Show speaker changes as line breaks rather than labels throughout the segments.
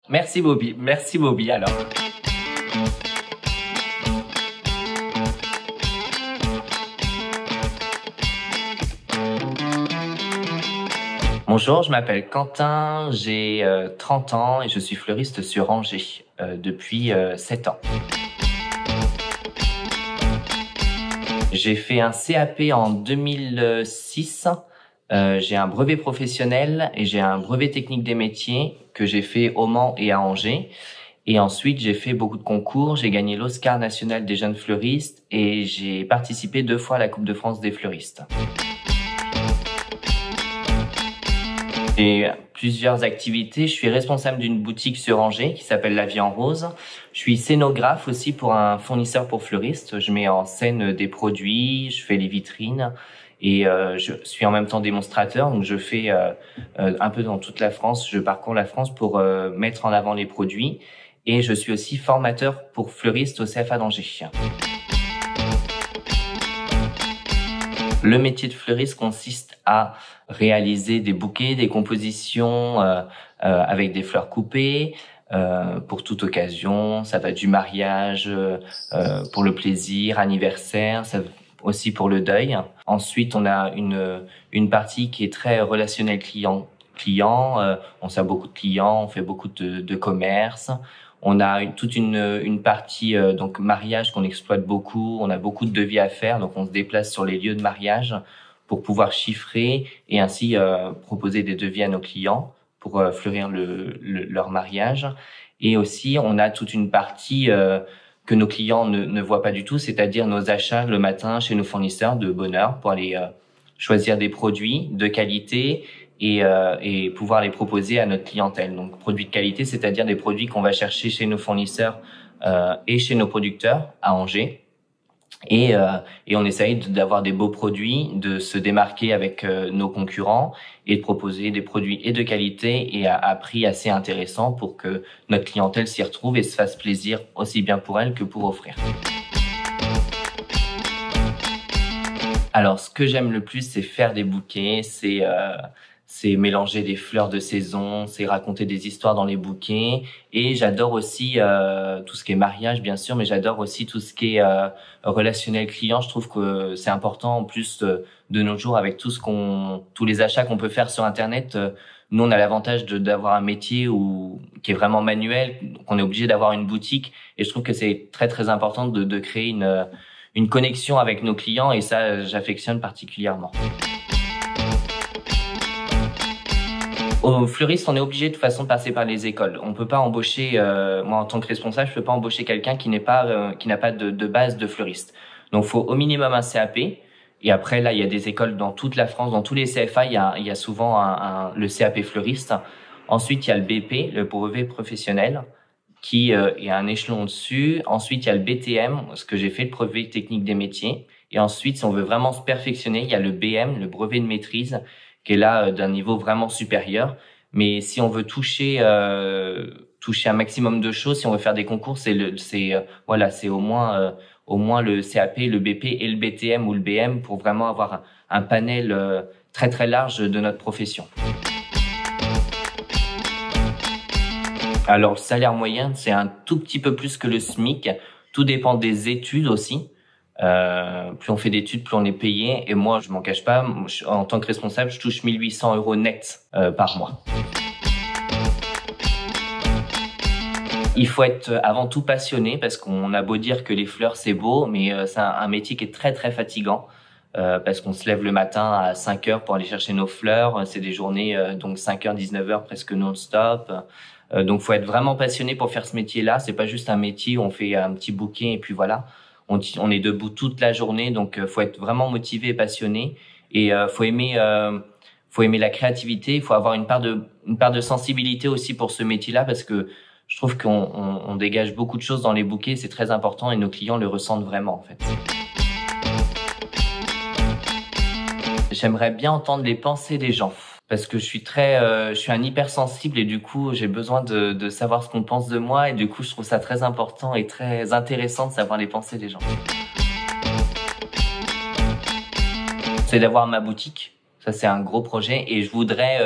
Merci Bobby alors. Bonjour, je m'appelle Quentin, j'ai 30 ans et je suis fleuriste sur Angers depuis 7 ans. J'ai fait un CAP en 2006, j'ai un brevet professionnel et j'ai un brevet technique des métiers que j'ai fait au Mans et à Angers. Et ensuite, j'ai fait beaucoup de concours, j'ai gagné l'Oscar national des jeunes fleuristes et j'ai participé 2 fois à la Coupe de France des fleuristes. J'ai plusieurs activités. Je suis responsable d'une boutique sur Angers qui s'appelle La Vie en Rose. Je suis scénographe aussi pour un fournisseur pour fleuristes. Je mets en scène des produits, je fais les vitrines et je suis en même temps démonstrateur. Donc je fais un peu dans toute la France. Je parcours la France pour mettre en avant les produits. Et je suis aussi formateur pour fleuristes au CFA d'Angers. Le métier de fleuriste consiste à réaliser des bouquets, des compositions avec des fleurs coupées pour toute occasion. Ça va du mariage, pour le plaisir, anniversaire, ça aussi pour le deuil. Ensuite, on a une partie qui est très relationnelle client. On sert beaucoup de clients, on fait beaucoup de commerce. On a toute une partie donc mariage qu'on exploite beaucoup. On a beaucoup de devis à faire, donc on se déplace sur les lieux de mariage pour pouvoir chiffrer et ainsi proposer des devis à nos clients pour fleurir leur mariage. Et aussi, on a toute une partie que nos clients ne voient pas du tout, c'est-à-dire nos achats le matin chez nos fournisseurs de bonne heure pour aller choisir des produits de qualité et pouvoir les proposer à notre clientèle. Donc, produits de qualité, c'est-à-dire des produits qu'on va chercher chez nos fournisseurs et chez nos producteurs à Angers. Et on essaye d'avoir des beaux produits, de se démarquer avec nos concurrents et de proposer des produits et de qualité et à prix assez intéressant pour que notre clientèle s'y retrouve et se fasse plaisir aussi bien pour elle que pour offrir. Alors, ce que j'aime le plus, c'est faire des bouquets, c'est mélanger des fleurs de saison, c'est raconter des histoires dans les bouquets. Et j'adore aussi tout ce qui est mariage, bien sûr, mais j'adore aussi tout ce qui est relationnel client. Je trouve que c'est important, en plus de nos jours, avec tous les achats qu'on peut faire sur Internet. Nous, on a l'avantage d'avoir un métier qui est vraiment manuel, qu'on est obligé d'avoir une boutique. Et je trouve que c'est très, très important de créer une connexion avec nos clients. Et ça, j'affectionne particulièrement. Aux fleuristes, on est obligé de toute façon de passer par les écoles. On peut pas embaucher, moi en tant que responsable, je peux pas embaucher quelqu'un qui n'a pas de base de fleuriste. Donc, faut au minimum un CAP. Et après, là, il y a des écoles dans toute la France, dans tous les CFA, il y a souvent le CAP fleuriste. Ensuite, il y a le BP, le brevet professionnel, qui est un échelon au-dessus. Ensuite, il y a le BTM, ce que j'ai fait, le brevet technique des métiers. Et ensuite, si on veut vraiment se perfectionner, il y a le BM, le brevet de maîtrise, qui est là d'un niveau vraiment supérieur. Mais si on veut toucher un maximum de choses, si on veut faire des concours, c'est au moins le CAP, le BP et le BTM ou le BM pour vraiment avoir un panel très très large de notre profession. Alors le salaire moyen, c'est un tout petit peu plus que le SMIC. Tout dépend des études aussi. Plus on fait d'études, plus on est payé. Et moi, je m'en cache pas, en tant que responsable, je touche 1 800 € net par mois. Il faut être avant tout passionné parce qu'on a beau dire que les fleurs c'est beau, mais c'est un métier qui est très très fatigant parce qu'on se lève le matin à 5 heures pour aller chercher nos fleurs. C'est des journées donc 5h, 19h presque non-stop. Donc faut être vraiment passionné pour faire ce métier-là. C'est pas juste un métier où on fait un petit bouquet et puis voilà. On est debout toute la journée, donc faut être vraiment motivé et passionné. Et faut aimer la créativité. Il faut avoir une part de sensibilité aussi pour ce métier-là parce que je trouve qu'on dégage beaucoup de choses dans les bouquets. C'est très important et nos clients le ressentent vraiment en fait. J'aimerais bien entendre les pensées des gens. Parce que je suis un hypersensible et du coup, j'ai besoin de savoir ce qu'on pense de moi et du coup, je trouve ça très important et très intéressant de savoir les pensées des gens. C'est d'avoir ma boutique. Ça, c'est un gros projet et je voudrais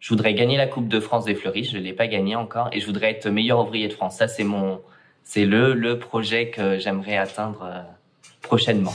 Je voudrais gagner la Coupe de France des fleuristes, je l'ai pas gagné encore, et je voudrais être meilleur ouvrier de France. Ça, c'est le projet que j'aimerais atteindre prochainement.